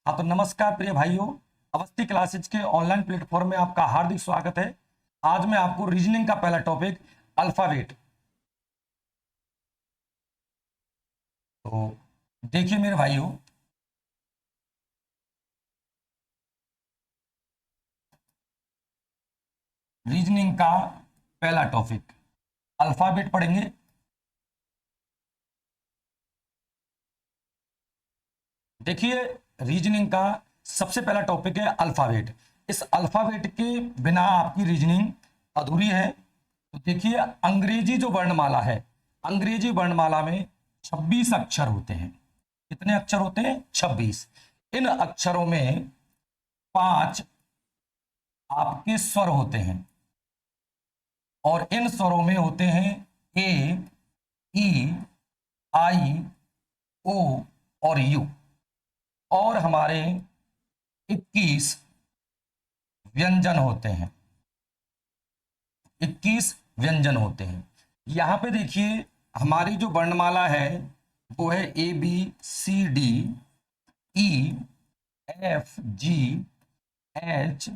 हाँ तो नमस्कार प्रिय भाइयों, अवस्थी क्लासेज के ऑनलाइन प्लेटफॉर्म में आपका हार्दिक स्वागत है। आज मैं आपको रीजनिंग का पहला टॉपिक अल्फाबेट। तो देखिए मेरे भाइयों, रीजनिंग का पहला टॉपिक अल्फाबेट पढ़ेंगे। देखिए, रीजनिंग का सबसे पहला टॉपिक है अल्फाबेट। इस अल्फाबेट के बिना आपकी रीजनिंग अधूरी है। तो देखिए, अंग्रेजी जो वर्णमाला है, अंग्रेजी वर्णमाला में 26 अक्षर होते हैं। कितने अक्षर होते हैं? 26। इन अक्षरों में 5 आपके स्वर होते हैं और इन स्वरों में होते हैं ए, ई, आई, ओ और यू। और हमारे 21 व्यंजन होते हैं। 21 व्यंजन होते हैं। यहां पे देखिए, हमारी जो वर्णमाला है वो है A B C D E F G H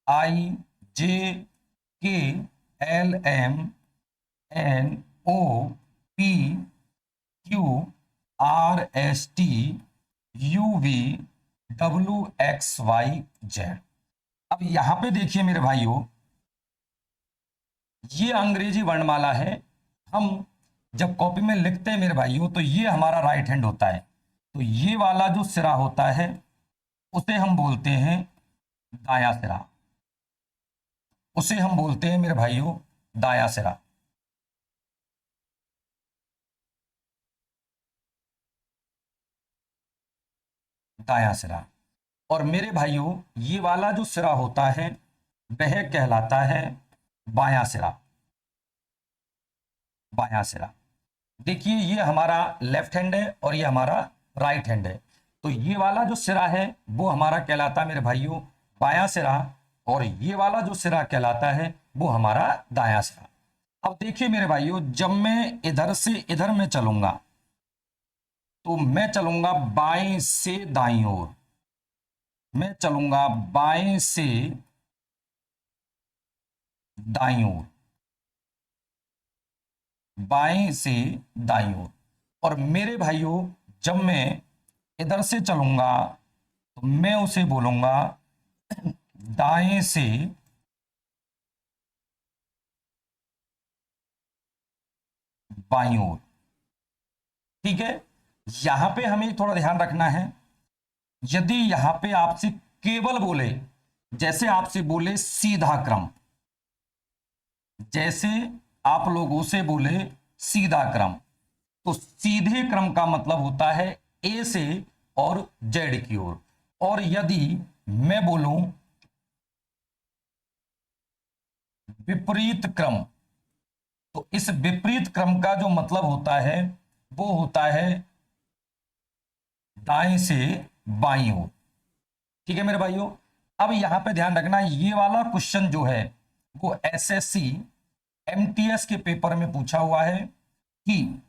I J K L M N O P Q R S T U V W X Y Z. अब यहां पे देखिए मेरे भाइयों, ये अंग्रेजी वर्णमाला है। हम जब कॉपी में लिखते हैं मेरे भाइयों, तो ये हमारा राइट हैंड होता है। तो ये वाला जो सिरा होता है उसे हम बोलते हैं दायां सिरा। उसे हम बोलते हैं मेरे भाइयों दायां सिरा। दायां सिरा। और मेरे भाइयों, ये वाला जो सिरा होता है वह कहलाता है बायां सिरा। बायां सिरा। देखिए, ये हमारा लेफ्ट हैंड है और ये हमारा राइट हैंड है। तो ये वाला जो सिरा है वो हमारा कहलाता है मेरे भाइयों बायां सिरा, और ये वाला जो सिरा कहलाता है वो हमारा दायां सिरा। अब देखिए मेरे भाइयों, जब मैं इधर से इधर में चलूंगा तो मैं चलूंगा बाएं से दाईं ओर। मैं चलूंगा बाएं से दाईं ओर। बाएं से दाईं ओर। और मेरे भाइयों, जब मैं इधर से चलूंगा तो मैं उसे बोलूंगा दाएं से बाईं ओर। ठीक है। यहां पे हमें थोड़ा ध्यान रखना है। यदि यहां पे आपसे केवल बोले, जैसे आपसे बोले सीधा क्रम, जैसे आप लोगों से बोले सीधा क्रम, तो सीधे क्रम का मतलब होता है ए से और जेड की ओर। और यदि मैं बोलूं विपरीत क्रम, तो इस विपरीत क्रम का जो मतलब होता है वो होता है दाएं से बाईं ओर। ठीक है मेरे भाइयों। अब यहां पे ध्यान रखना, ये वाला क्वेश्चन जो है वो एसएससी एमटीएस के पेपर में पूछा हुआ है कि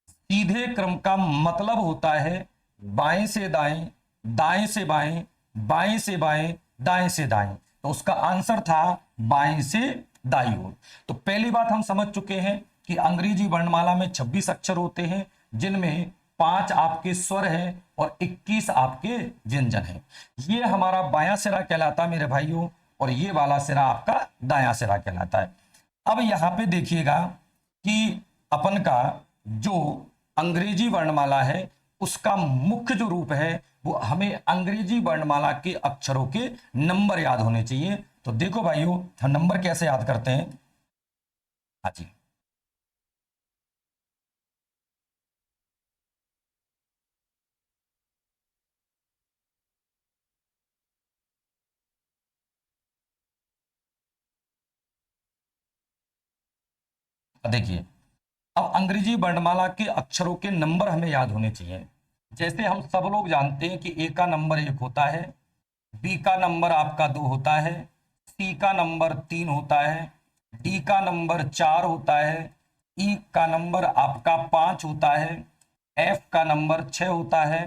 सीधे क्रम का मतलब होता है बाएं से दाएं, दाएं से बाएं, बाएं से बाएं, दाएं से दाएं। तो उसका आंसर था बाएं से दाईं ओर। तो पहली बात हम समझ चुके हैं कि अंग्रेजी वर्णमाला में 26 अक्षर होते हैं, जिनमें 5 आपके स्वर हैं और 21 आपके व्यंजन हैं। ये हमारा बायां सिरा कहलाता है मेरे भाइयों, और ये वाला सिरा आपका दायां सिरा कहलाता है। अब यहां पे देखिएगा कि अपन का जो अंग्रेजी वर्णमाला है उसका मुख्य जो रूप है वो हमें अंग्रेजी वर्णमाला के अक्षरों के नंबर याद होने चाहिए। तो देखो भाइयों, हम नंबर कैसे याद करते हैं। हाँ जी, देखिए, अब अंग्रेजी वर्णमाला के अक्षरों के नंबर हमें याद होने चाहिए। जैसे हम सब लोग जानते हैं कि ए का नंबर 1 होता है, बी का नंबर आपका 2 होता है, सी का नंबर 3 होता है, डी का नंबर 4 होता है, ई का नंबर आपका 5 होता है, एफ का नंबर 6 होता है,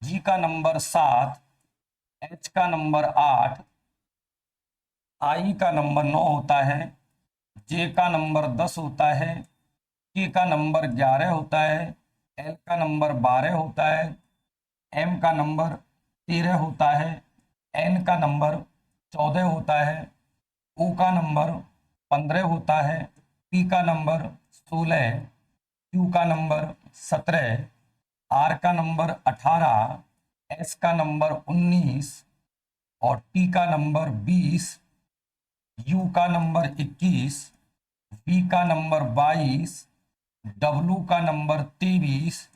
जी का नंबर 7, एच का नंबर 8, आई का नंबर 9 होता है, जे का नंबर 10 होता है, के का नंबर 11 होता है, एल का नंबर 12 होता है, एम का नंबर 13 होता है, एन का नंबर 14 होता है, ओ का नंबर 15 होता है, पी का नंबर 16, क्यू का नंबर 17, आर का नंबर 18, एस का नंबर 19 और टी का नंबर 20, यू का नंबर 21, वी का नंबर 22, डब्लू का नंबर 23,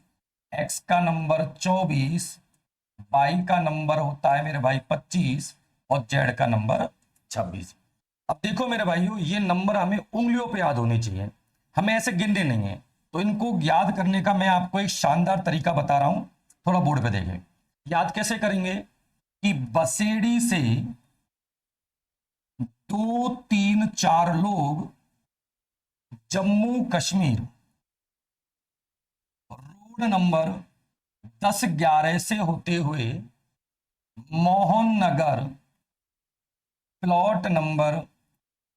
एक्स का नंबर 24, वाई का नंबर होता है मेरे भाई 25 और जेड का नंबर 26। अब देखो मेरे भाइयों, ये नंबर हमें उंगलियों पे याद होने चाहिए, हमें ऐसे गिनने नहीं है। तो इनको याद करने का मैं आपको एक शानदार तरीका बता रहा हूं, थोड़ा बोर्ड पे देखें। याद कैसे करेंगे कि बसेड़ी से 2, 3, 4 लोग जम्मू कश्मीर रोड नंबर 10-11 से होते हुए मोहन नगर प्लॉट नंबर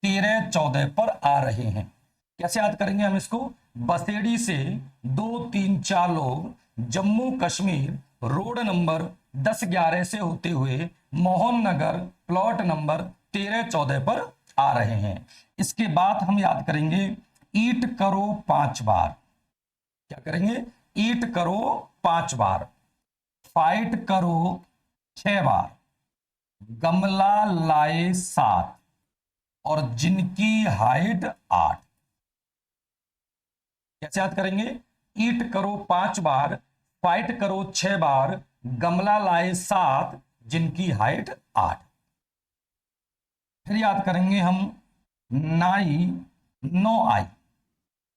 13-14 पर आ रहे हैं। कैसे याद करेंगे हम इसको? बसेड़ी से 2, 3, 4 लोग जम्मू कश्मीर रोड नंबर 10-11 से होते हुए मोहन नगर प्लॉट नंबर 13-14 पर आ रहे हैं। इसके बाद हम याद करेंगे ईट करो 5 बार। क्या करेंगे? ईट करो 5 बार, फाइट करो 6 बार, गमला लाए 7 और जिनकी हाइट 8। कैसे याद करेंगे? ईट करो 5 बार, फाइट करो 6 बार, गमला लाए 7, जिनकी हाइट 8। फिर याद करेंगे हम नाई 9 आई,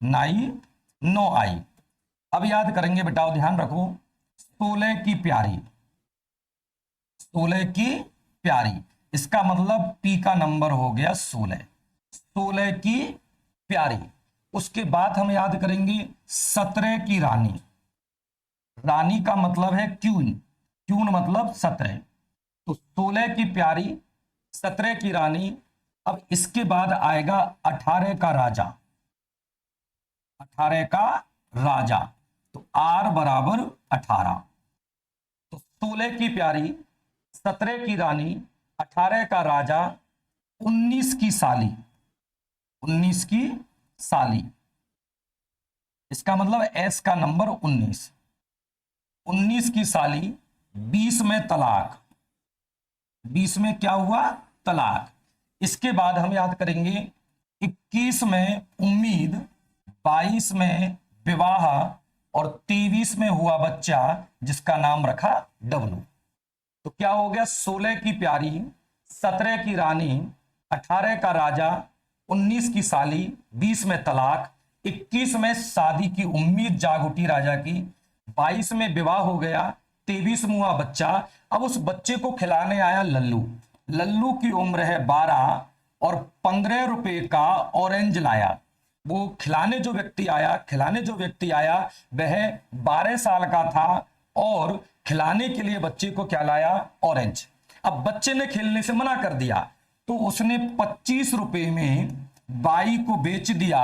नाई 9 आई। अब याद करेंगे बेटा, ध्यान रखो, 16 की प्यारी, 16 की प्यारी, इसका मतलब पी का नंबर हो गया 16, 16 की प्यारी। उसके बाद हम याद करेंगे 17 की रानी, रानी का मतलब है क्यून, क्यून मतलब 17, तो 16 की प्यारी, 17 की रानी। अब इसके बाद आएगा 18 का राजा, 18 का राजा, तो आर बराबर 18। तो 16 की प्यारी, 17 की रानी, 18 का राजा, 19 की साली, 19 की साली, इसका मतलब एस का नंबर 19, 19 की साली, 20 में तलाक, 20 में क्या हुआ? तलाक। इसके बाद हम याद करेंगे 21 में उम्मीद, 22 में विवाह और 23 में हुआ बच्चा जिसका नाम रखा डब्लू। तो क्या हो गया? 16 की प्यारी, 17 की रानी, 18 का राजा, 19 की साली, 20 में तलाक, 21 में शादी की उम्मीद जाग उठी राजा की, 22 में विवाह हो गया, 23 में हुआ बच्चा। अब उस बच्चे को खिलाने आया लल्लू, लल्लू की उम्र है 12 और 15 रुपए का ऑरेंज लाया। वो खिलाने जो व्यक्ति आया वह 12 साल का था और खिलाने के लिए बच्चे को क्या लाया? ऑरेंज। अब बच्चे ने खेलने से मना कर दिया, तो उसने 25 रुपए में बाई को बेच दिया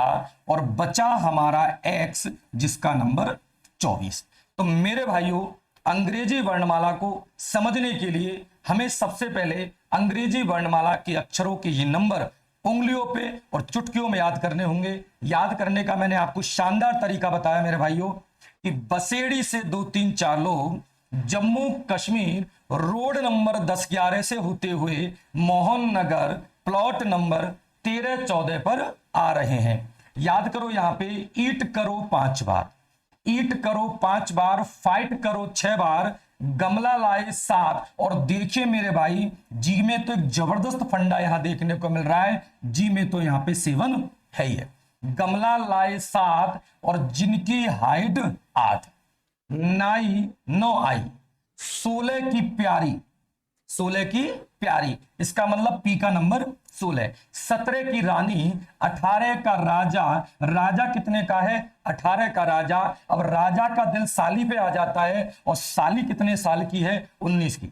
और बचा हमारा एक्स जिसका नंबर 24। तो मेरे भाइयों, अंग्रेजी वर्णमाला को समझने के लिए हमें सबसे पहले अंग्रेजी वर्णमाला के अक्षरों के ये नंबर उंगलियों पे और चुटकियों में याद करने होंगे। याद करने का मैंने आपको शानदार तरीका बताया मेरे भाइयों कि बसेड़ी से 2, 3, 4 लोग जम्मू कश्मीर रोड नंबर 10-11 से होते हुए मोहन नगर प्लॉट नंबर 13-14 पर आ रहे हैं। याद करो, यहां पे ईट करो 5 बार, ईट करो 5 बार, फाइट करो 6 बार, गमला लाए 7। और देखिए मेरे भाई, जी में तो एक जबरदस्त फंडा यहां देखने को मिल रहा है, जी में तो यहां पे 7 है ही है। गमला लाए 7 और जिनकी हाइट 8, नाई 9 आई, 16 की प्यारी, 16 की प्यारी, इसका मतलब पी का नंबर 16। 17 की रानी, 18 का राजा, राजा कितने का है 18 का राजा। अब राजा का दिल साली पे आ जाता है और साली कितने साल की है 19 की।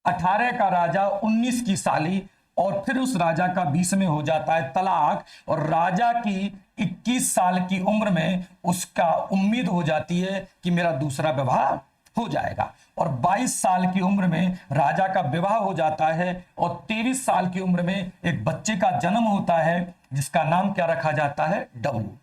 18 का राजा 19 की साली, और फिर उस राजा का 20 में हो जाता है तलाक, और राजा की 21 साल की उम्र में उसका उम्मीद हो जाती है कि मेरा दूसरा विवाह हो जाएगा, और 22 साल की उम्र में राजा का विवाह हो जाता है, और 23 साल की उम्र में एक बच्चे का जन्म होता है जिसका नाम क्या रखा जाता है डब्लू।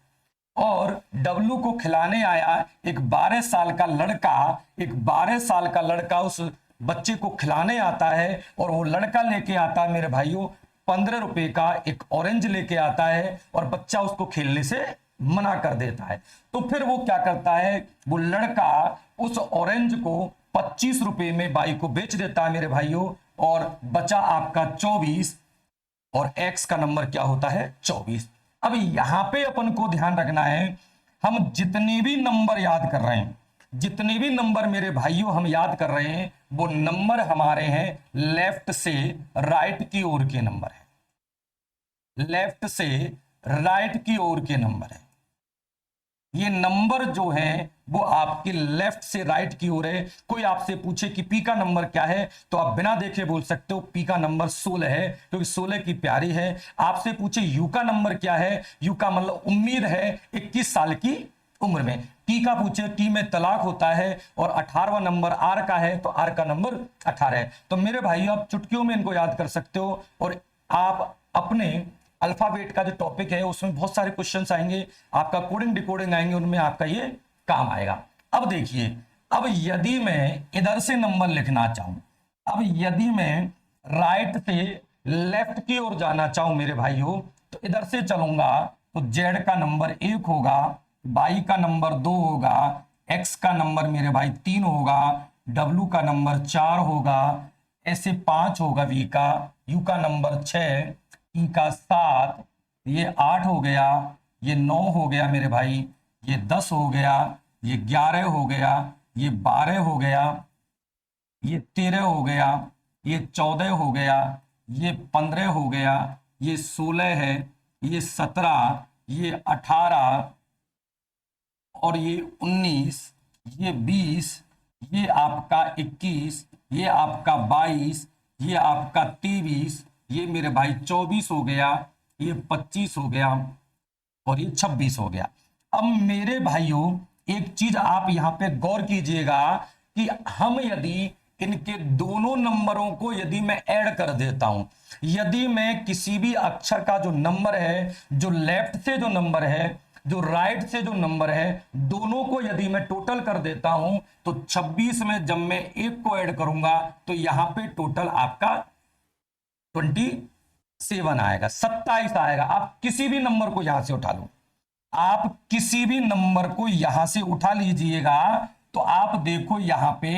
और डब्लू को खिलाने आया एक 12 साल का लड़का, एक 12 साल का लड़का उस बच्चे को खिलाने आता है, और वो लड़का लेके आता है मेरे भाइयों 15 रुपए का एक ऑरेंज लेके आता है, और बच्चा उसको खेलने से मना कर देता है। तो फिर वो क्या करता है, वो लड़का उस ऑरेंज को 25 रुपए में बाई को बेच देता है मेरे भाइयों, और बचा आपका 24, और x का नंबर क्या होता है 24। अब यहां पे अपन को ध्यान रखना है, हम जितने भी नंबर याद कर रहे हैं, जितने भी नंबर मेरे भाइयों हम याद कर रहे हैं, वो नंबर हमारे हैं लेफ्ट से राइट की ओर के नंबर है, लेफ्ट से राइट की ओर के नंबर है। ये नंबर जो है वो आपके लेफ्ट से राइट की ओर है। कोई आपसे पूछे कि पी का नंबर क्या है, तो आप बिना देखे बोल सकते हो पी का नंबर 16 है, क्योंकि 16 की प्यारी है। आपसे पूछे यू का नंबर क्या है, यू का मतलब उम्मीद है 21 साल की उम्र में। टी का पूछे, टी में तलाक होता है, और 18वां नंबर आर का है, तो आर का नंबर 18 है। तो मेरे भाई आप चुटकियों में इनको याद कर सकते हो, और आप अपने अल्फाबेट का जो टॉपिक है उसमें बहुत सारे क्वेश्चंस आएंगे, आपका कोडिंग डिकोडिंग आएंगे, उनमें आपका ये काम आएगा। अब देखिए, अब यदि मैं इधर से नंबर लिखना चाहूं, अब यदि मैं राइट से लेफ्ट की ओर जाना चाहूं मेरे भाइयों, तो इधर से चलूंगा, तो जेड का नंबर 1 होगा, वाई का नंबर 2 होगा, एक्स का नंबर मेरे भाई 3 होगा, डब्ल्यू का नंबर 4 होगा, ऐसे 5 होगा वी का, यू का नंबर 6, ई का 7, ये 8 हो गया, ये 9 हो गया मेरे भाई, ये 10 हो गया, ये 11 हो गया, ये 12 हो गया, ये 13 हो गया, ये 14 हो गया, ये 15 हो गया, ये 16 है, ये 17, ये 18, और ये 19, ये 20, ये आपका 21, ये आपका 22, ये आपका 23, ये मेरे भाई 24 हो गया, ये 25 हो गया, और ये 26 हो गया। अब मेरे भाइयों एक चीज आप यहां पे गौर कीजिएगा कि हम यदि इनके दोनों नंबरों को यदि मैं ऐड कर देता हूं, यदि मैं किसी भी अक्षर का जो नंबर है, जो लेफ्ट से जो नंबर है, जो राइट से जो नंबर है, दोनों को यदि मैं टोटल कर देता हूं, तो 26 में जब मैं एक को ऐड करूंगा तो यहां पे टोटल आपका 27 आएगा, 27 आएगा। आप किसी भी नंबर को यहां से उठा लो, आप किसी भी नंबर को यहां से उठा लीजिएगा, तो आप देखो यहां पे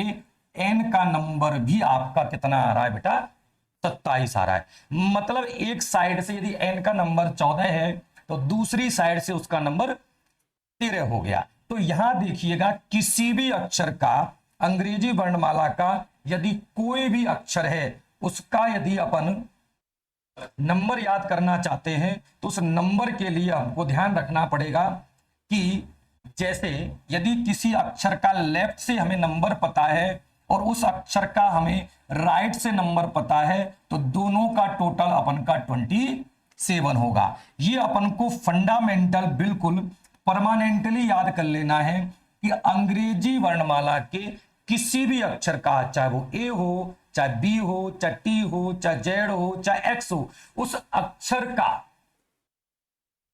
एन का नंबर भी आपका कितना आ रहा है बेटा 27 आ रहा है। मतलब एक साइड से यदि एन का नंबर 14 है, तो दूसरी साइड से उसका नंबर 13 हो गया। तो यहां देखिएगा किसी भी अक्षर का, अंग्रेजी वर्णमाला का यदि कोई भी अक्षर है, उसका यदि अपन नंबर याद करना चाहते हैं, तो उस नंबर के लिए हमको ध्यान रखना पड़ेगा कि जैसे यदि किसी अक्षर का लेफ्ट से हमें नंबर पता है और उस अक्षर का हमें राइट से नंबर पता है, तो दोनों का टोटल अपन का 27 होगा। ये अपन को फंडामेंटल बिल्कुल परमानेंटली याद कर लेना है कि अंग्रेजी वर्णमाला के किसी भी अक्षर का, चाहे वो ए हो, चाहे बी हो, चाहे टी हो, चाहे जेड हो, चाहे एक्स हो, उस अक्षर का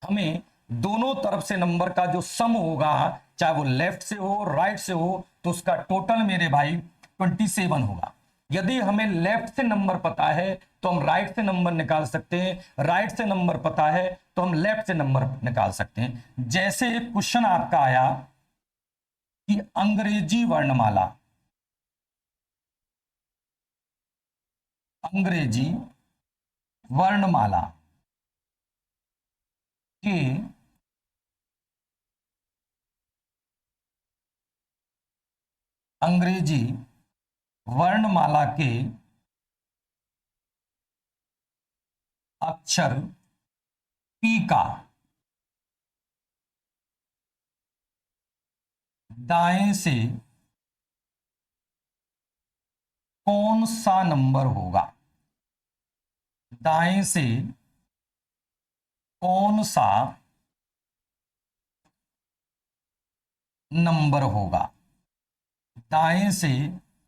हमें दोनों तरफ से नंबर का जो सम होगा, चाहे वो लेफ्ट से हो राइट से हो, तो उसका टोटल मेरे भाई 27 होगा। यदि हमें लेफ्ट से नंबर पता है तो हम राइट से नंबर निकाल सकते हैं, राइट से नंबर पता है तो हम लेफ्ट से नंबर निकाल सकते हैं। जैसे एक क्वेश्चन आपका आया कि अंग्रेजी वर्णमाला, अंग्रेजी वर्णमाला के अंग्रेजी वर्णमाला के अक्षर पी का दाएं से कौन सा नंबर होगा, दाएं से कौन सा नंबर होगा, दाएं से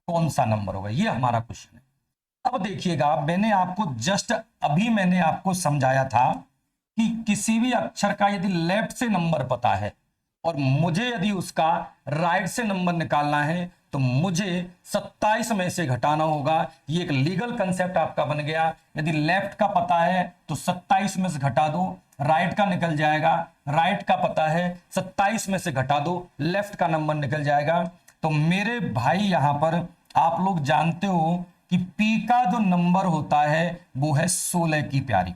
कौन सा नंबर होगा, ये हमारा क्वेश्चन है। अब देखिएगा, मैंने आपको जस्ट अभी मैंने आपको समझाया था कि किसी भी अक्षर का यदि लेफ्ट से नंबर पता है और मुझे यदि उसका राइट से नंबर निकालना है तो मुझे 27 में से घटाना होगा। ये एक लीगल कंसेप्ट आपका बन गया। यदि लेफ्ट का पता है तो 27 में से घटा दो, राइट का निकल जाएगा। राइट का पता है 27 में से घटा दो, लेफ्ट का नंबर निकल जाएगा। तो मेरे भाई यहां पर आप लोग जानते हो कि पी का जो नंबर होता है वो है 16 की प्यारी।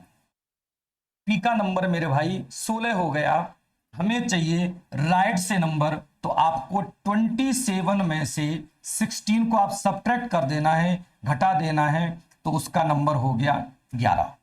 पी का नंबर मेरे भाई 16 हो गया। हमें चाहिए राइट से नंबर, तो आपको 27 में से 16 को आप सब्ट्रैक्ट कर देना है, घटा देना है, तो उसका नंबर हो गया 11।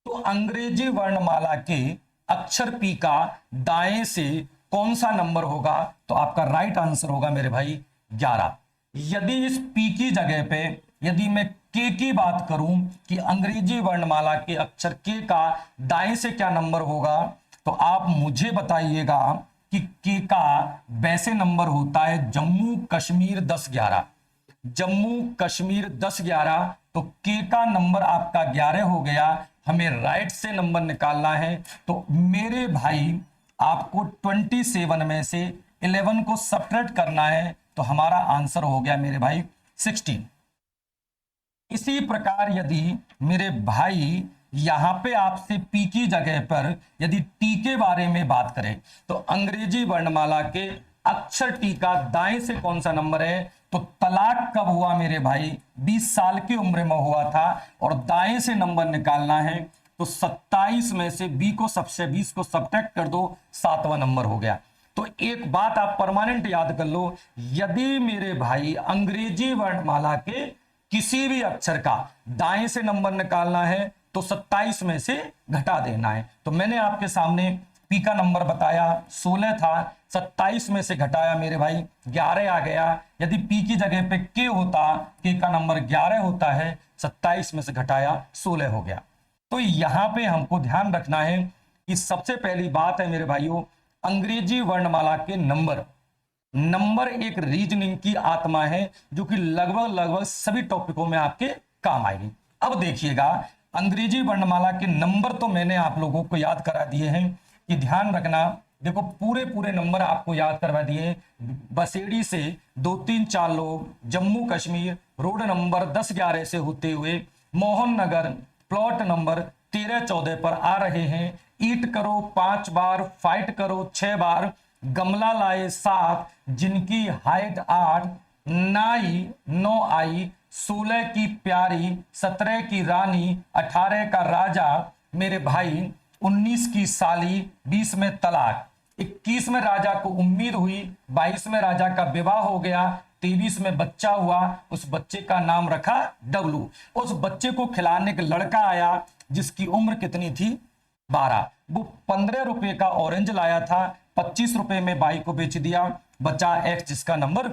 तो अंग्रेजी वर्णमाला के अक्षर पी का दाएं से कौन सा नंबर होगा, तो आपका राइट आंसर होगा मेरे भाई 11। यदि इस पी की जगह पे यदि मैं के की बात करूं कि अंग्रेजी वर्णमाला के अक्षर के का दाएं से क्या नंबर होगा, तो आप मुझे बताइएगा कि के का वैसे नंबर होता है जम्मू कश्मीर 10-11। जम्मू कश्मीर 10-11, तो के का नंबर आपका 11 हो गया। हमें राइट से नंबर निकालना है, तो मेरे भाई आपको 27 में से 11 को सब्ट्रैक्ट करना है, तो हमारा आंसर हो गया मेरे भाई 16। इसी प्रकार यदि मेरे भाई यहां पे आपसे पी की जगह पर यदि टी के बारे में बात करें, तो अंग्रेजी वर्णमाला के अक्षर टी का दाएं से कौन सा नंबर है, तो तलाक कब हुआ मेरे भाई, 20 साल की उम्र में हुआ था, और दाएं से नंबर निकालना है, तो 27 में से 20 को सब्ट्रैक्ट कर दो, 7वां नंबर हो गया। तो एक बात आप परमानेंट याद कर लो, यदि मेरे भाई अंग्रेजी वर्णमाला के किसी भी अक्षर का दाएं से नंबर निकालना है तो 27 में से घटा देना है। तो मैंने आपके सामने पी का नंबर बताया 16 था, 27 में से घटाया मेरे भाई 11 आ गया। यदि पी की जगह पे के होता, के का नंबर 11 होता है, 27 में से घटाया 16 हो गया। तो यहां पे हमको ध्यान रखना है कि सबसे पहली बात है मेरे भाइयों, अंग्रेजी वर्णमाला के नंबर, नंबर एक रीजनिंग की आत्मा है जो कि लगभग लगभग सभी टॉपिकों में आपके काम आएगी। अब देखिएगा, अंग्रेजी वर्णमाला के नंबर तो मैंने आप लोगों को याद करा दिए हैं कि ध्यान रखना। देखो पूरे पूरे नंबर आपको याद करवा दिए। बसेड़ी से 2-3-4 लोग जम्मू कश्मीर रोड नंबर 10-11 से होते हुए मोहन नगर प्लॉट नंबर 13-14 पर आ रहे हैं। ईट करो 5 बार, फाइट करो 6 बार, गमला लाए 7, जिनकी हाइट 8, नाई 9 आई, 16 की प्यारी, 17 की रानी, 18 का राजा मेरे भाई, 19 की साली, 20 में तलाक, 21 में राजा को उम्मीद हुई, 22 में राजा का विवाह हो गया, 23 में बच्चा हुआ, उस बच्चे का नाम रखा डब्लू। उस बच्चे को खिलाने का लड़का आया जिसकी उम्र कितनी थी, 12। वो 15 रुपए का ऑरेंज लाया था, 25 रुपए में बाई को बेच दिया, बचा एक्स जिसका नंबर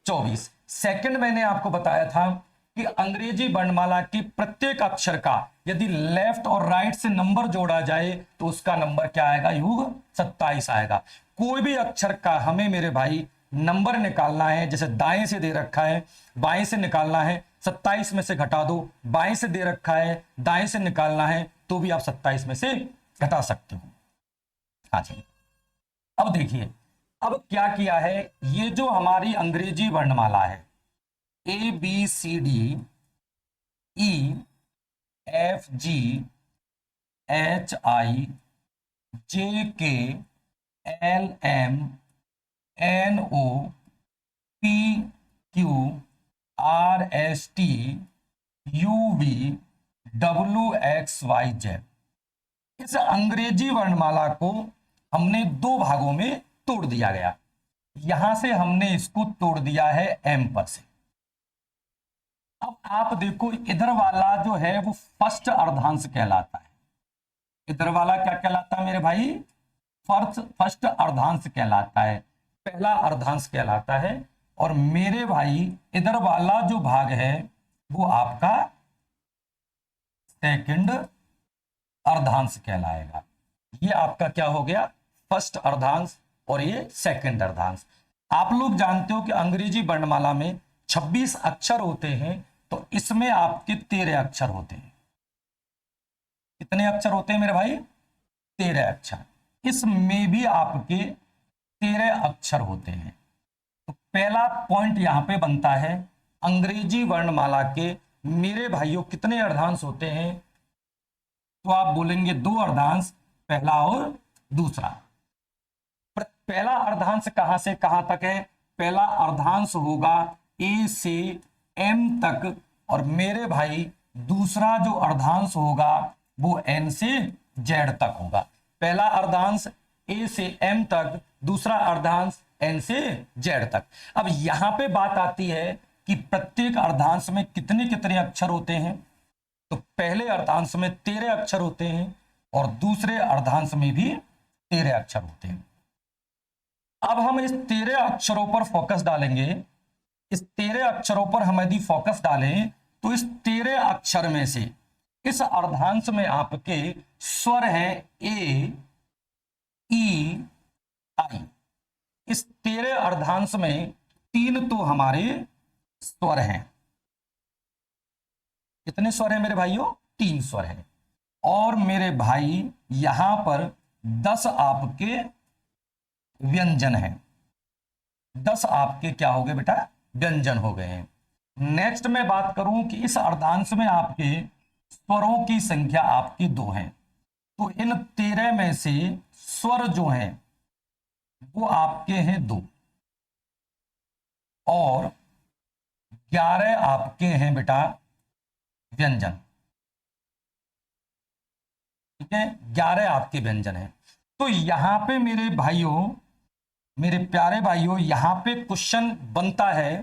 24। सेकंड मैंने आपको बताया था कि अंग्रेजी वर्णमाला की प्रत्येक अक्षर का यदि लेफ्ट और राइट से नंबर जोड़ा जाए तो उसका नंबर क्या आएगा, योग 27 आएगा। कोई भी अक्षर का हमें मेरे भाई नंबर निकालना है, जैसे दाएं से दे रखा है बाएं से निकालना है, 27 में से घटा दो, बाएं से दे रखा है दाएं से निकालना है तो भी आप 27 में से घटा सकते हो। हाँ जी, अब देखिए, अब क्या किया है, ये जो हमारी अंग्रेजी वर्णमाला है ABCDEFGHIJKLMNOPQRSTUVWXYZ, इस अंग्रेजी वर्णमाला को हमने दो भागों में तोड़ दिया गया। यहां से हमने इसको तोड़ दिया है एम पर से। अब आप देखो इधर वाला जो है वो फर्स्ट अर्धांश कहलाता है। इधर वाला क्या कहलाता है मेरे भाई? फर्स्ट फर्स्ट अर्धांश कहलाता है, पहला अर्धांश कहलाता है। और मेरे भाई इधर वाला जो भाग है वो आपका सेकंड अर्धांश कहलाएगा। ये आपका क्या हो गया? फर्स्ट अर्धांश और ये सेकंड अर्धांश। आप लोग जानते हो कि अंग्रेजी वर्णमाला में 26 अक्षर होते हैं, तो इसमें आपके 13 अक्षर होते हैं। कितने अक्षर होते हैं मेरे भाई? 13 अक्षर। इसमें भी आपके 13 अक्षर होते हैं। तो पहला पॉइंट यहां पे बनता है, अंग्रेजी वर्णमाला के मेरे भाइयों कितने अर्धांश होते हैं? तो आप बोलेंगे 2 अर्धांश, पहला और दूसरा। पहला अर्धांश कहां से कहां तक है? पहला अर्धांश होगा ए से एम तक, और मेरे भाई दूसरा जो अर्धांश होगा वो एन से जेड तक होगा। पहला अर्धांश ए से एम तक, दूसरा अर्धांश एन से जेड तक। अब यहां पे बात आती है कि प्रत्येक अर्धांश में कितने कितने अक्षर होते हैं। तो पहले अर्धांश में 13 अक्षर होते हैं और दूसरे अर्धांश में भी 13 अक्षर होते हैं। अब हम इस 13 अक्षरों पर फोकस डालेंगे। इस 13 अक्षरों पर हम यदि फोकस डालें तो इस 13 अक्षर में से इस अर्धांश में आपके स्वर है ए, ई, आई। इस 13 अर्धांश में 3 तो हमारे स्वर हैं। कितने स्वर हैं मेरे भाइयों? 3 स्वर हैं। और मेरे भाई यहां पर 10 आपके व्यंजन हैं। 10 आपके क्या हो गए बेटा? व्यंजन हो गए हैं। नेक्स्ट मैं बात करूं कि इस अर्धांश में आपके स्वरों की संख्या आपकी 2 है। तो इन 13 में से स्वर जो हैं वो आपके हैं 2 और 11 आपके हैं बेटा व्यंजन। ठीक है, 11 आपके व्यंजन हैं। तो यहां पे मेरे भाइयों, मेरे प्यारे भाइयों, यहां पे क्वेश्चन बनता है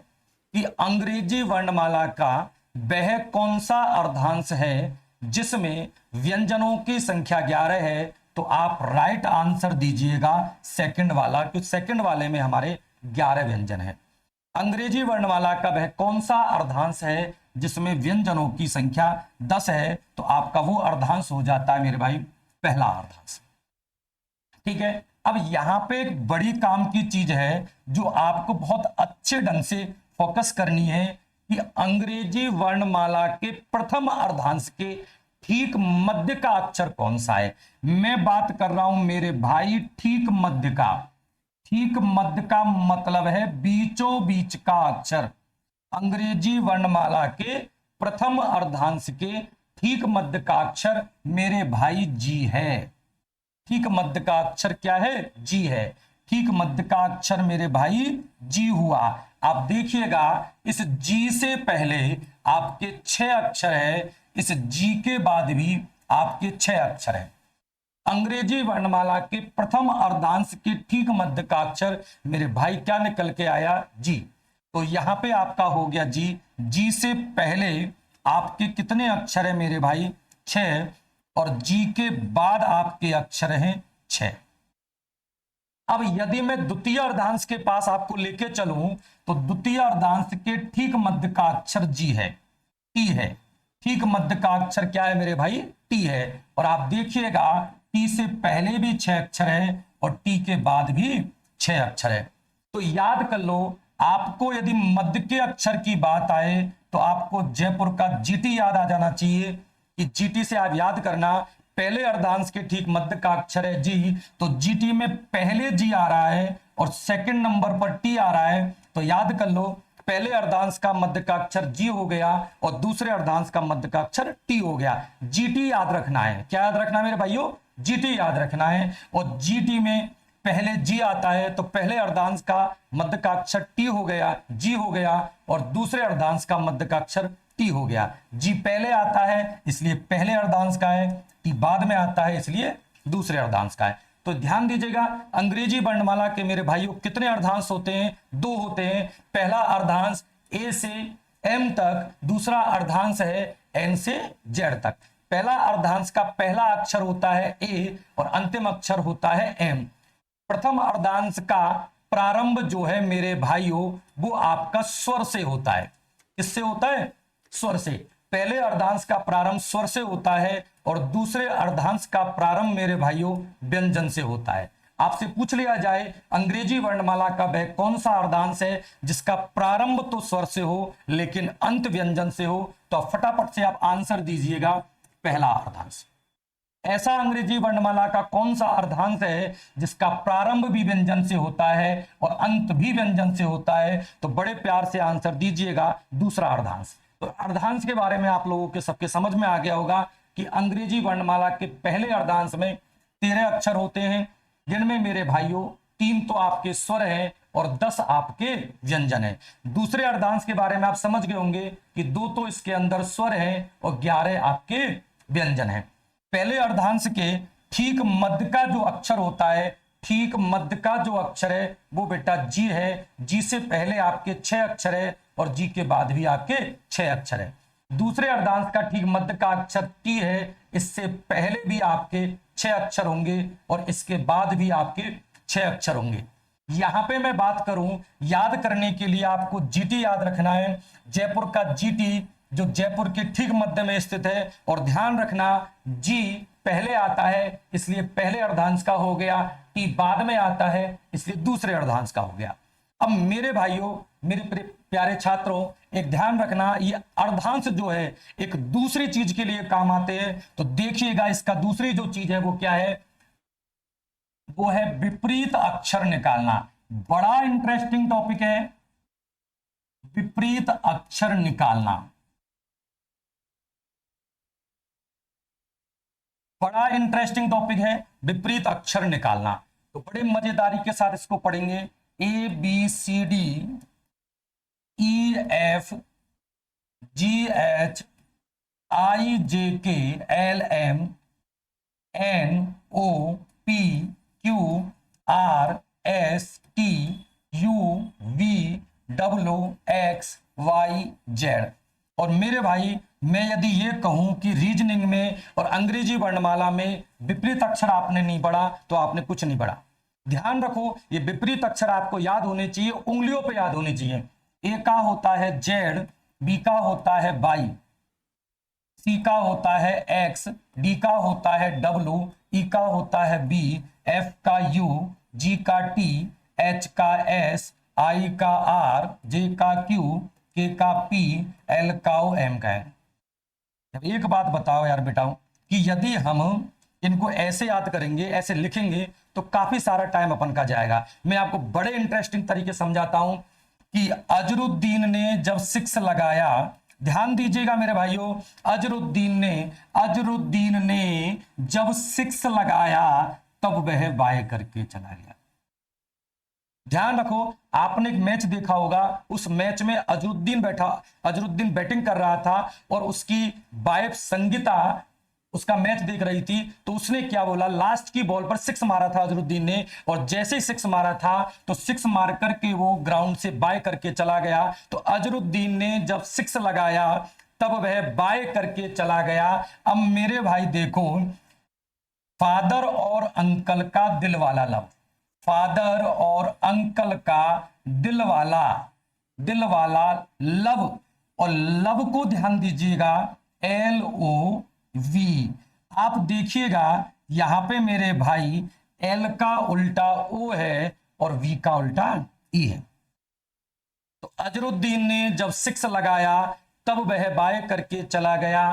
कि अंग्रेजी वर्णमाला का वह कौन सा अर्धांश है जिसमें व्यंजनों की संख्या 11 है। तो आप राइट आंसर दीजिएगा सेकंड वाला, क्योंकि सेकंड वाले में हमारे 11 व्यंजन है। अंग्रेजी वर्णमाला का वह कौन सा अर्धांश है जिसमें व्यंजनों की संख्या 10 है। तो आपका वो अर्धांश हो जाता है मेरे भाई पहला अर्धांश। ठीक है, अब यहां पे एक बड़ी काम की चीज है जो आपको बहुत अच्छे ढंग से फोकस करनी है कि अंग्रेजी वर्णमाला के प्रथम अर्धांश के ठीक मध्य का अक्षर कौन सा है। मैं बात कर रहा हूं मेरे भाई ठीक मध्य का। ठीक मध्य का मतलब है बीचों बीच का अक्षर। अंग्रेजी वर्णमाला के प्रथम अर्धांश के ठीक मध्य का अक्षर मेरे भाई जी है। ठीक मध्य का अक्षर क्या है? जी है। ठीक मध्य का अक्षर मेरे भाई जी हुआ। आप देखिएगा इस जी से पहले आपके 6 अक्षर है, इस जी के बाद भी आपके 6 अक्षर है। अंग्रेजी वर्णमाला के प्रथम अर्धांश के ठीक मध्य का अक्षर मेरे भाई क्या निकल के आया? जी। तो यहां पे आपका हो गया जी। जी से पहले आपके कितने अक्षर है मेरे भाई? 6, और जी के बाद आपके अक्षर हैं 6। अब यदि मैं द्वितीय अर्धांश के पास आपको लेके चलूं तो द्वितीय अर्धांश के ठीक मध्य का अक्षर जी है, टी है। ठीक मध्य का अक्षर क्या है मेरे भाई? टी है। और आप देखिएगा टी से पहले भी 6 अक्षर है और टी के बाद भी 6 अक्षर है। तो याद कर लो, आपको यदि मध्य के अक्षर की बात आए तो आपको जयपुर का जीटी याद आ जाना चाहिए कि जीटी से आप याद करना पहले अर्धांश के ठीक मध्य का अक्षर है जी। तो जीटी में पहले जी आ रहा है और सेकंड नंबर पर टी आ रहा है। तो याद कर लो पहले अर्धांश का मध्य का अक्षर जी हो गया और दूसरे अर्धांश का मध्य का अक्षर टी हो गया। जीटी याद रखना है। क्या याद रखना है मेरे भाइयों? जीटी याद रखना है। और जीटी में पहले जी आता है तो पहले अर्धांश का मध्य का अक्षर टी हो गया, जी हो गया, और दूसरे अर्धांश का मध्य का अक्षर टी हो गया। जी पहले आता है इसलिए पहले अर्धांश का है, टी बाद में आता है इसलिए दूसरे अर्धांश का है। तो ध्यान दीजिएगा अंग्रेजी वर्णमाला के मेरे भाइयों कितने अर्धांश होते हैं? 2 होते हैं। पहला अर्धांश ए से एम तक, दूसरा अर्धांश है एन से जेड तक। पहला अर्धांश का पहला अक्षर होता है ए और अंतिम अक्षर होता है एम। प्रथम अर्धांश का प्रारंभ जो है मेरे भाइयों वो आपका स्वर से होता है। किससे होता है? स्वर से। पहले अर्धांश का प्रारंभ स्वर से होता है और दूसरे अर्धांश का प्रारंभ मेरे भाइयों व्यंजन से होता है। आपसे पूछ लिया जाए अंग्रेजी वर्णमाला का वह कौन सा अर्धांश है जिसका प्रारंभ तो स्वर से हो लेकिन अंत व्यंजन से हो, तो फटाफट से आप आंसर दीजिएगा पहला अर्धांश। ऐसा अंग्रेजी वर्णमाला का कौन सा अर्धांश है जिसका प्रारंभ भी व्यंजन से होता है और अंत भी व्यंजन से होता है? तो बड़े प्यार से आंसर दीजिएगा दूसरा अर्धांश। तो अर्धांश के बारे में आप लोगों के सबके समझ में आ गया होगा कि अंग्रेजी वर्णमाला के पहले अर्धांश में 13 अक्षर होते हैं, जिनमें मेरे भाइयों 3 तो आपके स्वर हैं और 10 आपके व्यंजन हैं। दूसरे अर्धांश के बारे में आप समझ गए होंगे कि 2 तो इसके अंदर स्वर हैं और 11 आपके व्यंजन हैं। पहले अर्धांश के ठीक मध्य का जो अक्षर होता है, ठीक मध्य का जो अक्षर है वो बेटा जी है। जी से पहले आपके 6 अक्षर है और जी के बाद भी आपके 6 अक्षर है। दूसरे अर्धांश का ठीक मध्य का अक्षर टी है, इससे पहले भी आपके 6 अक्षर होंगे और इसके बाद भी आपके 6 अक्षर होंगे। यहां पे मैं बात करूं, याद करने के लिए आपको जीटी याद रखना है। जयपुर का जीटी जो जयपुर के ठीक मध्य में स्थित है, और ध्यान रखना जी पहले आता है इसलिए पहले अर्धांश का हो गया, टी बाद में आता है इसलिए दूसरे अर्धांश का हो गया। अब मेरे भाइयों, मेरे प्यारे छात्रों, एक ध्यान रखना, ये अर्धांश जो है एक दूसरी चीज के लिए काम आते हैं। तो देखिएगा इसका दूसरी जो चीज है वो क्या है, वो है विपरीत अक्षर निकालना। बड़ा इंटरेस्टिंग टॉपिक है विपरीत अक्षर निकालना, बड़ा इंटरेस्टिंग टॉपिक है विपरीत अक्षर निकालना। तो बड़े मजेदारी के साथ इसको पढ़ेंगे। A B C D E F G H I J K L M N O P Q R S T U V W X Y Z. और मेरे भाई, मैं यदि ये कहूं कि रीजनिंग में और अंग्रेजी वर्णमाला में विपरीत अक्षर आपने नहीं पढ़ा तो आपने कुछ नहीं पढ़ा। ध्यान रखो, ये विपरीत अक्षर आपको याद होने चाहिए, उंगलियों पे याद होने चाहिए। ए का होता है जेड, बी का होता है वाई, सी का होता है एक्स, डी का होता है डब्ल्यू, ई का होता है बी, एफ का यू, जी का टी, एच का एस, आई का आर, जे का क्यू, के का पी, एल का ओ, एम का है। अब एक बात बताओ यार बेटाओ कि यदि हम इनको ऐसे याद करेंगे, ऐसे लिखेंगे तो काफी सारा टाइम अपन का जाएगा। मैं आपको बड़े इंटरेस्टिंग तरीके समझाता हूं कि अजरुद्दीन ने जब 6 लगाया, ध्यान दीजिएगा मेरे भाइयों, अजरुद्दीन ने जब 6 लगाया तब वह बाय करके चला गया। ध्यान रखो, आपने एक मैच देखा होगा, उस मैच में अजरुद्दीन बैटिंग कर रहा था और उसकी वाइफ संगीता उसका मैच देख रही थी। तो उसने क्या बोला, लास्ट की बॉल पर 6 मारा था अजरुद्दीन ने, और जैसे ही 6 मारा था तो 6 मार करके वो ग्राउंड से बाय करके चला गया। तो अजरुद्दीन ने जब 6 लगाया तब वह बाय करके चला गया। अब मेरे भाई देखो, फादर और अंकल का दिल वाला लव, फादर और अंकल का दिल वाला लव, और लव को ध्यान दीजिएगा LOV। आप देखिएगा यहां पे मेरे भाई L का उल्टा O है और V का उल्टा E है। तो अजरुद्दीन ने जब 6 लगाया तब वह बाय करके चला गया,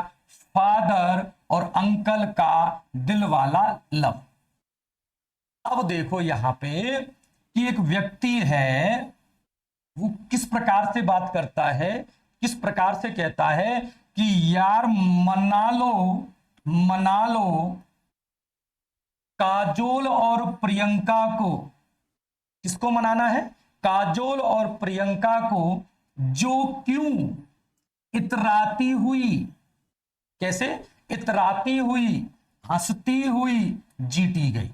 फादर और अंकल का दिल वाला लव। अब देखो यहां पे कि एक व्यक्ति है, वो किस प्रकार से बात करता है, किस प्रकार से कहता है कि यार मना लो काजोल और प्रियंका को। किसको मनाना है? काजोल और प्रियंका को, जो क्यों इतराती हुई, कैसे इतराती हुई, हंसती हुई जीती गई।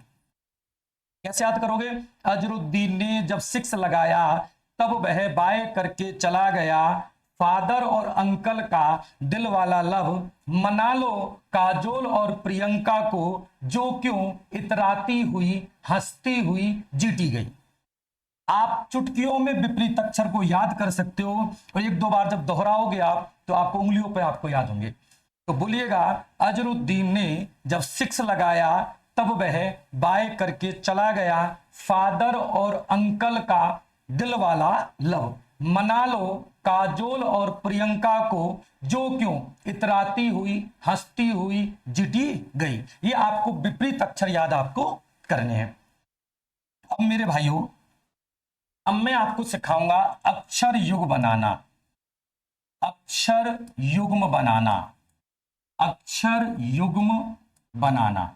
कैसे याद करोगे? अजरुद्दीन ने जब 6 लगाया तब वह बाय करके चला गया, फादर और अंकल का दिल वाला लव, मना लो काजोल और प्रियंका को, जो क्यों इतराती हुई हंसती हुई जीती गई। आप चुटकियों में विपरीत अक्षर को याद कर सकते हो और एक दो बार जब दोहराओगे आप तो आपको उंगलियों पे आपको याद होंगे। तो बोलिएगा, अजरुद्दीन ने जब 6 लगाया तब वह बाय करके चला गया, फादर और अंकल का दिल वाला लव, मना लो काजोल और प्रियंका को, जो क्यों इतराती हुई हंसती हुई जीती गई। ये आपको विपरीत अक्षर याद आपको करने हैं। अब मेरे भाइयों, अब मैं आपको सिखाऊंगा अक्षर युग बनाना, अक्षर युग्म बनाना, अक्षर युग्म बनाना।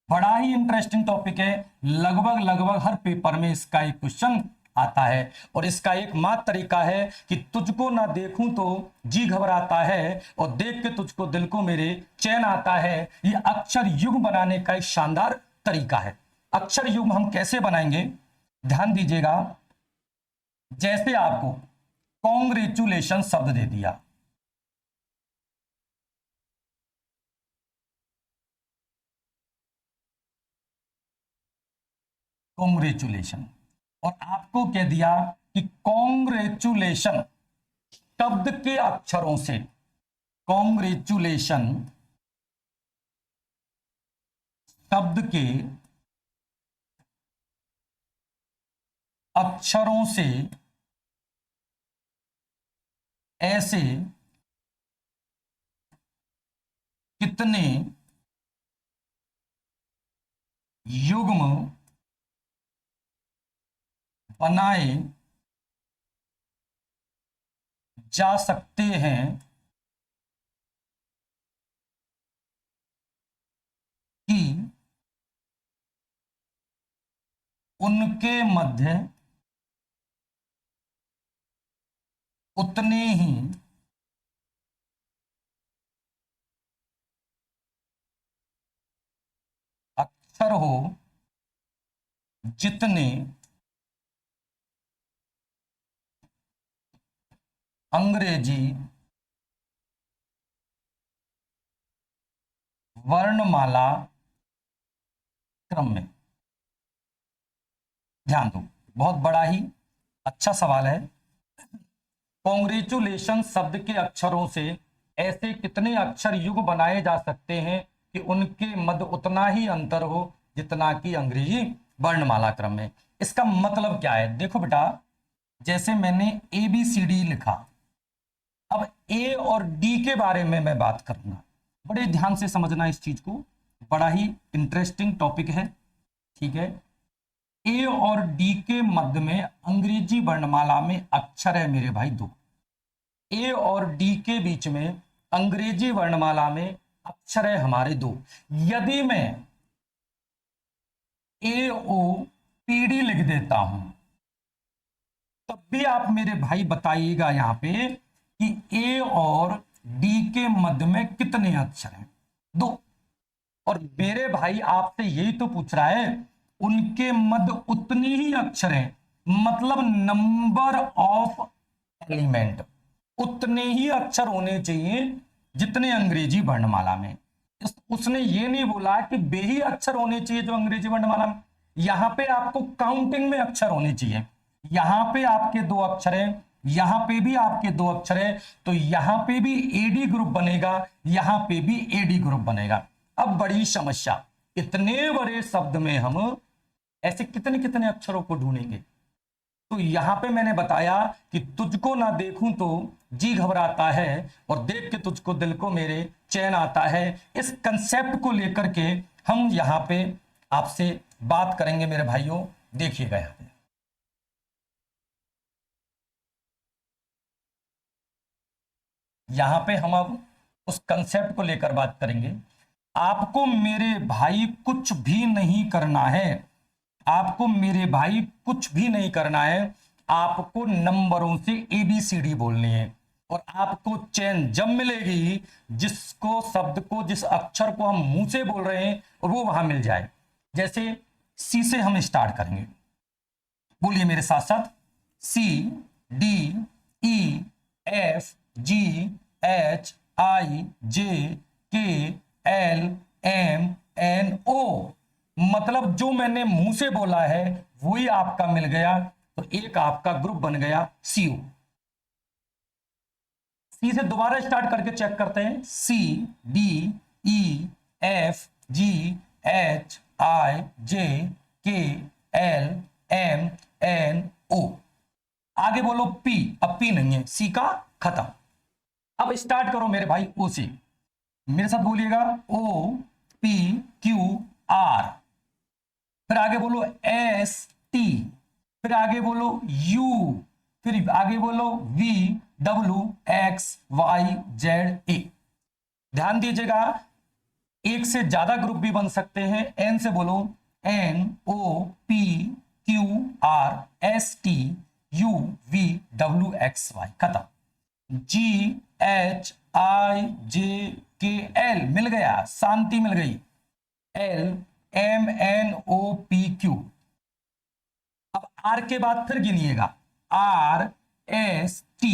बड़ा ही इंटरेस्टिंग टॉपिक है, लगभग लगभग हर पेपर में इसका एक क्वेश्चन आता है। और इसका एकमात्र तरीका है कि तुझको ना देखूं तो जी घबराता है और देख के तुझको दिल को मेरे चैन आता है। ये अक्षर युग्म बनाने का एक शानदार तरीका है। अक्षर युग्म हम कैसे बनाएंगे, ध्यान दीजिएगा। जैसे आपको कॉन्ग्रेचुलेशन शब्द दे दिया, कॉन्ग्रेचुलेशन, और आपको कह दिया कि कॉन्ग्रेचुलेशन शब्द के अक्षरों से, कॉन्ग्रेचुलेशन शब्द के अक्षरों से ऐसे कितने युग्म बनाए जा सकते हैं कि उनके मध्य उतने ही अक्षर हो जितने अंग्रेजी वर्णमाला क्रम में। ध्यान दो, बहुत बड़ा ही अच्छा सवाल है। कॉन्ग्रेचुलेशन शब्द के अक्षरों से ऐसे कितने अक्षर युग बनाए जा सकते हैं कि उनके मध्य उतना ही अंतर हो जितना कि अंग्रेजी वर्णमाला क्रम में। इसका मतलब क्या है, देखो बेटा, जैसे मैंने ABCD लिखा, अब ए और डी के बारे में मैं बात करूंगा। बड़े ध्यान से समझना इस चीज को, बड़ा ही इंटरेस्टिंग टॉपिक है, ठीक है। ए और डी के मध्य में अंग्रेजी वर्णमाला में अक्षर है मेरे भाई 2। ए और डी के बीच में अंग्रेजी वर्णमाला में अक्षर है हमारे 2। यदि मैं AOPD लिख देता हूं तब भी आप मेरे भाई बताइएगा यहां पे कि ए और डी के मध्य में कितने अक्षर हैं, 2। और मेरे भाई आपसे यही तो पूछ रहा है, उनके मध्य उतनी ही अक्षर हैं, मतलब नंबर ऑफ एलिमेंट, उतने ही अक्षर होने चाहिए जितने अंग्रेजी वर्णमाला में। उसने ये नहीं बोला कि बे ही अक्षर होने चाहिए जो अंग्रेजी वर्णमाला में। यहां पे आपको काउंटिंग में अक्षर होने चाहिए। यहां पे आपके 2 अक्षर हैं, यहां पे भी आपके 2 अक्षर है, तो यहां पे भी एडी ग्रुप बनेगा, यहां पे भी एडी ग्रुप बनेगा। अब बड़ी समस्या, इतने बड़े शब्द में हम ऐसे कितने कितने अक्षरों को ढूंढेंगे। तो यहां पे मैंने बताया कि तुझको ना देखूं तो जी घबराता है और देख के तुझको दिल को मेरे चैन आता है। इस कंसेप्ट को लेकर के हम यहां पे आपसे बात करेंगे मेरे भाइयों। देखिएगा यहां पे, यहां पे हम अब उस कंसेप्ट को लेकर बात करेंगे। आपको मेरे भाई कुछ भी नहीं करना है, आपको मेरे भाई कुछ भी नहीं करना है, आपको नंबरों से ABCD बोलनी है। और आपको चैन जब मिलेगी जिसको शब्द को, जिस अक्षर को हम मुंह से बोल रहे हैं और वो वहां मिल जाए। जैसे सी से हम स्टार्ट करेंगे, बोलिए मेरे साथ साथ, C D E F GHIJKLMNO, मतलब जो मैंने मुंह से बोला है वही आपका मिल गया, तो एक आपका ग्रुप बन गया CO। सी से दोबारा स्टार्ट करके चेक करते हैं। CDEFGHIJKLMNO, आगे बोलो P, अब P नहीं है, C का खत्म। अब स्टार्ट करो मेरे भाई O से, मेरे साथ बोलिएगा OPQR, फिर आगे बोलो ST, फिर आगे बोलो U, फिर आगे बोलो VWXYZA। ध्यान दीजिएगा, एक से ज्यादा ग्रुप भी बन सकते हैं। N से बोलो NOPQRSTUVWXY, खत्म। GHIJKL मिल गया, शांति मिल गई। LMNOPQ, अब R के बाद फिर गिनिएगा RST।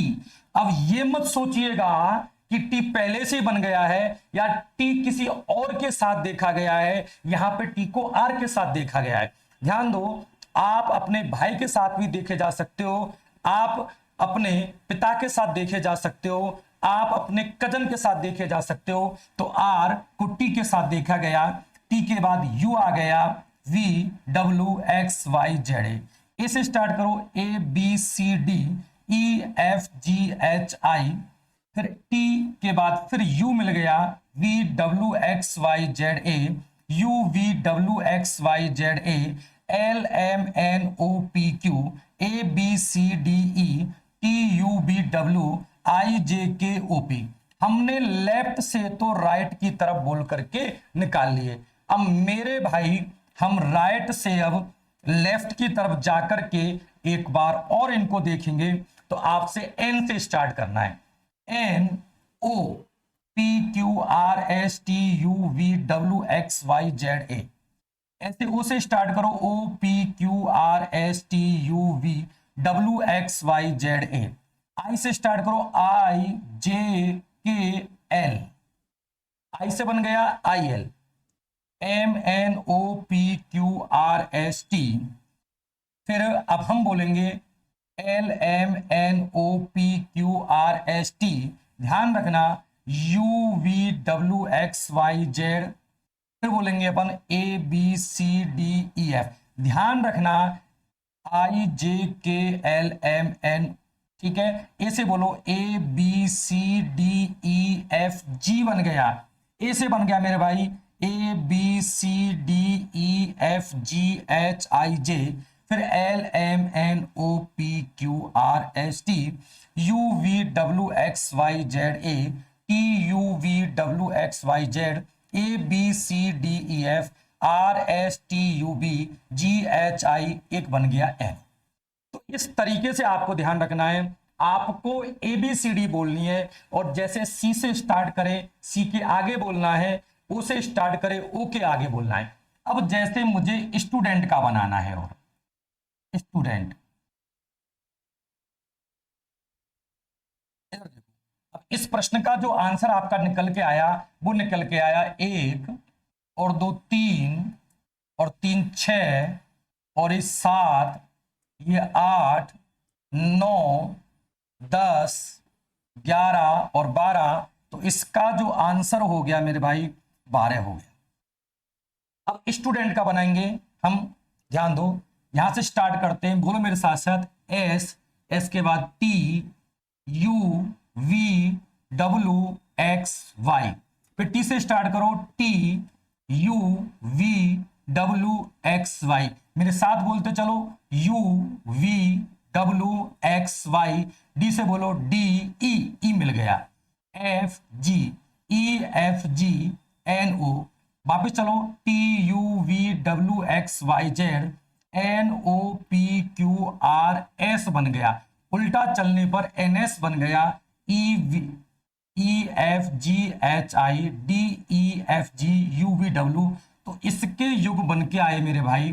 अब ये मत सोचिएगा कि T पहले से बन गया है या T किसी और के साथ देखा गया है, यहां पे T को R के साथ देखा गया है। ध्यान दो, आप अपने भाई के साथ भी देखे जा सकते हो, आप अपने पिता के साथ देखे जा सकते हो, आप अपने कजन के साथ देखे जा सकते हो। तो R को T के साथ देखा गया, T के बाद U आ गया, VWXYZA। इसे स्टार्ट करो ABCDEFGHI, फिर T के बाद फिर U मिल गया, VWXYZA, UVWXYZA, LMNOPQ, ABCDE, TUVWIJKOP। हमने लेफ्ट से तो राइट की तरफ बोल करके निकाल लिए। अब मेरे भाई हम राइट से अब लेफ्ट की तरफ जाकर के एक बार और इनको देखेंगे। तो आपसे N से स्टार्ट करना है, NOPQRSTUVWXYZA। ऐसे O से स्टार्ट करो, OPQRSTUVWXYZA। I से स्टार्ट करो, IJKL, I से बन गया IL, MNOPQRST, फिर अब हम बोलेंगे LMNOPQRST। ध्यान रखना UVWXYZ, फिर बोलेंगे अपन ABCDEF। ध्यान रखना IJKLMN, ठीक है। ए से बोलो ABCDEFG बन गया, ए से बन गया मेरे भाई ABCDEFGHIJ, फिर LMNOPQRST, UVWXYZA, TUVWXYZ, ABCDEF, RSTUVGHI, एक बन गया N। तो इस तरीके से आपको ध्यान रखना है, आपको ABCD बोलनी है, और जैसे C से स्टार्ट करें C के आगे बोलना है, O से स्टार्ट करें O के आगे बोलना है। अब जैसे मुझे स्टूडेंट का बनाना है, और स्टूडेंट, अब इस प्रश्न का जो आंसर आपका निकल के आया वो निकल के आया 1 और 2 3 और 3 6 और इस 7, ये 8 9 10 11 और 12। तो इसका जो आंसर हो गया मेरे भाई 12 हो गया। अब स्टूडेंट का बनाएंगे हम, ध्यान दो, यहां से स्टार्ट करते हैं, बोलो मेरे साथ साथ S, S के बाद T, U, V, W, X, Y, फिर T से स्टार्ट करो, T, U, V, W, X, Y। मेरे साथ बोलते चलो, U, V, W, X, Y। D से बोलो D, E, E मिल गया, F, G, E, F, G, N, O। वापिस चलो, T, U, V, W, X, Y, Z, N, O, P, Q, R, S बन गया। उल्टा चलने पर NS बन गया, E, V, E, F, G, H, I, D, E, F, G, U, V, W। तो इसके युग बन के आए मेरे भाई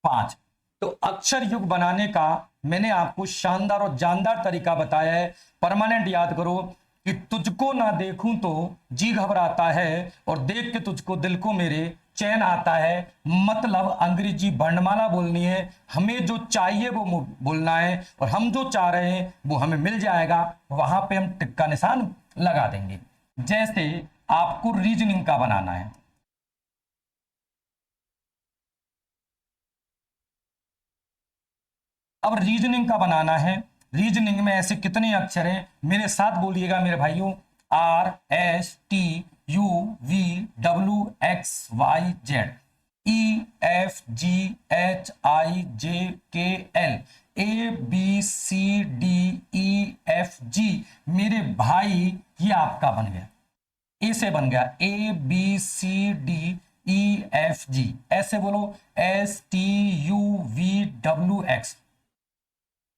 5। तो अक्षर युग बनाने का मैंने आपको शानदार और जानदार तरीका बताया है। परमानेंट याद करो कि तुझको ना देखूं तो जी घबराता है और देख के तुझको दिल को मेरे चैन आता है। मतलब अंग्रेजी वर्णमाला बोलनी है, हमें जो चाहिए वो बोलना है और हम जो चाह रहे हैं वो हमें मिल जाएगा, वहां पे हम टिक का निशान लगा देंगे। जैसे आपको रीजनिंग का बनाना है, अब रीजनिंग का बनाना है। रीजनिंग में ऐसे कितने अक्षर हैं, मेरे साथ बोलिएगा मेरे भाइयों। RSTUVWXYZ, EFGHIJKL, ABCDEFG। मेरे भाई ये आपका बन गया, ए से बन गया ABCDEFG। ऐसे बोलो STUVWX,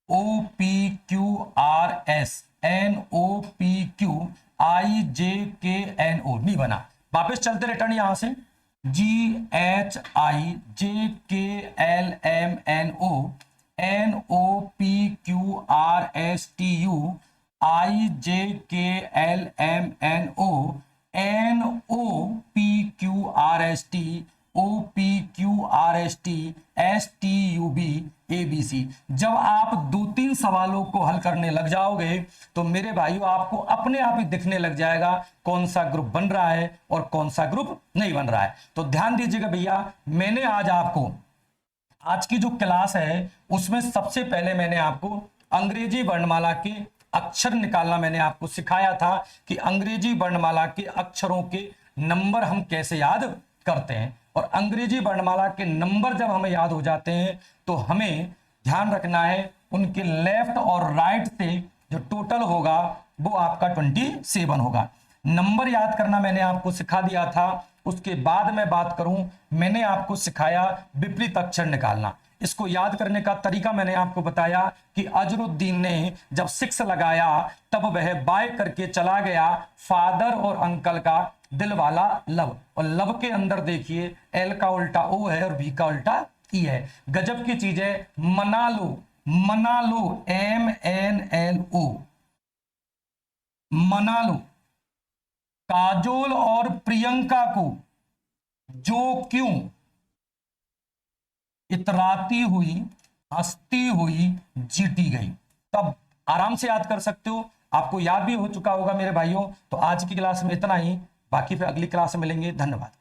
OPQRSNOPQIJKNO। नहीं बना, वापस चलते रिटर्न यहां से GHIJKLMNOPQRSTU, जब आप दो तीन सवालों को हल करने लग जाओगे तो मेरे भाइयों आपको अपने आप ही दिखने लग जाएगा कौन सा ग्रुप बन रहा है और कौन सा ग्रुप नहीं बन रहा है। तो ध्यान दीजिएगा भैया, मैंने आज आपको आज की जो क्लास है उसमें सबसे पहले मैंने आपको अंग्रेजी वर्णमाला के अक्षर निकालना मैंने आपको सिखाया था कि अंग्रेजी वर्णमाला के अक्षरों के नंबर हम कैसे याद करते हैं। और अंग्रेजी वर्णमाला के नंबर जब हमें याद हो जाते हैं तो हमें ध्यान रखना है उनके लेफ्ट और राइट से जो टोटल होगा वो आपका 27 होगा। नंबर याद करना मैंने आपको सिखा दिया था। उसके बाद मैं बात करूं, मैंने आपको सिखाया विपरीत अक्षर निकालना। इसको याद करने का तरीका मैंने आपको बताया कि अजरुद्दीन ने जब 6 लगाया तब वह बाय करके चला गया फादर और अंकल का दिल वाला लव, और लव के अंदर देखिए एल का उल्टा ओ है और वी का उल्टा ई है। गजब की चीज है। मना लो, मना लो, MNLO, मना लो। काजोल और प्रियंका को जो क्यों इतराती हुई हंसती हुई जीती गई। तब आराम से याद कर सकते हो, आपको याद भी हो चुका होगा मेरे भाइयों। तो आज की क्लास में इतना ही, बाकी फिर अगली क्लास में मिलेंगे। धन्यवाद।